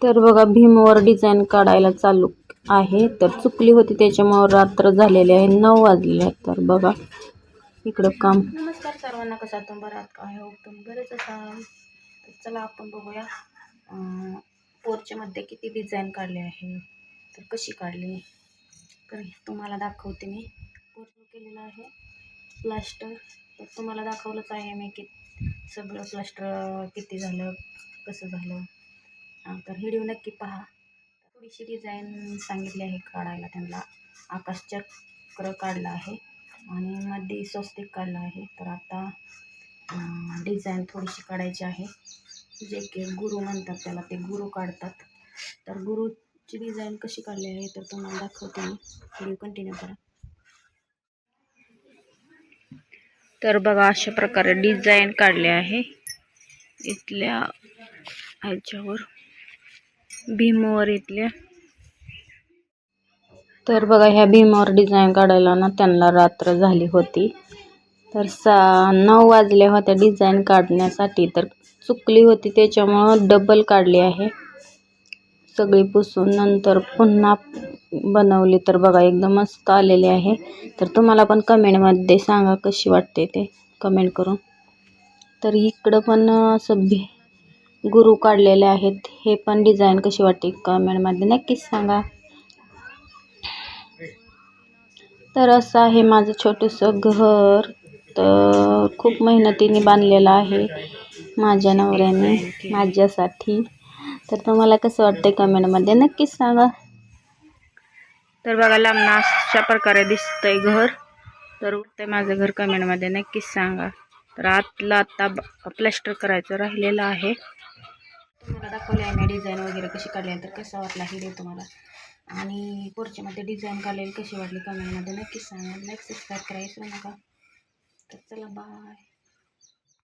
तर बघा भीमवर डिझाईन काढायला चालू आहे. तर चुकली होती त्याच्यामुळे रात्र झालेली आहे, 9 वाजले आहेत. तर बघा इकडं काम. नमस्कार सर्वांना, कसा तुम्ही बरात का आहे? तुम्ही बरेच असाल. तर चला आपण बघूया पोर्चमध्ये किती डिझाईन काढले आहे, तर कशी काढली तर तुम्हाला दाखवते. मी पोर्च केलेलं आहे प्लास्टर, तर तुम्हाला दाखवलंच आहे मी की सगळं प्लास्टर किती झालं, कसं झालं. तर व्हिडिओ नक्की पहा. थोडीशी डिझाईन सांगितली आहे काढायला त्यांना. आकाशचक्र काढलं आहे आणि मध्ये स्वस्तिक काढलं आहे. तर आता डिझाईन थोडीशी काढायची आहे, जे की गुरु म्हणतात त्याला, ते गुरु काढतात. तर गुरुची डिझाईन कशी काढली आहे तर तुम्हाला दाखवते मी. व्हिडिओ कंटिन्यू करा. तर बघा अशा प्रकारे डिझाईन काढले आहे इथल्या ह्याच्यावर, भीमवर इथल्या. तर बघा ह्या भीमवर डिझाईन काढायला ना त्यांना रात्र झाली होती. तर 9 वाजल्या होत्या डिझाईन काढण्यासाठी. तर चुकली होती त्याच्यामुळं डबल काढली आहे सगळी पुसून, नंतर पुन्हा बनवली. तर बघा एकदम मस्त आलेली आहे. तर तुम्हाला पण कमेंटमध्ये सांगा कशी वाटते ते, कमेंट करून. तर इकडं पण असं गुरु काढलेले आहेत, हे पण डिझाईन कशी वाटते कमेंटमध्ये नक्कीच सांगा. तर असं आहे माझं छोटंसं घर. तर खूप मेहनतीने बांधलेलं आहे माझ्या नवऱ्याने माझ्यासाठी. तर तुम्हाला कसं वाटतंय कमेंटमध्ये नक्कीच सांगा. तर बघा लांबून अशा प्रकारे दिसतंय घर. तर ते माझं घर कमेंटमध्ये नक्कीच सांगा. तर आतला आता प्लास्टर करायचं राहिलेलं आहे. तुम्हाला दाखवले आहे मी डिझाईन वगैरे कशी काढली. तर कसा वाटला व्हिडिओ तुम्हाला, आणि पोर्चमध्ये डिझाईन काढलेली कशी वाटली कमेंटमध्ये नक्कीच सांगा. लाईक सबस्क्राईब करायला विसरू नका. तर चला बाय.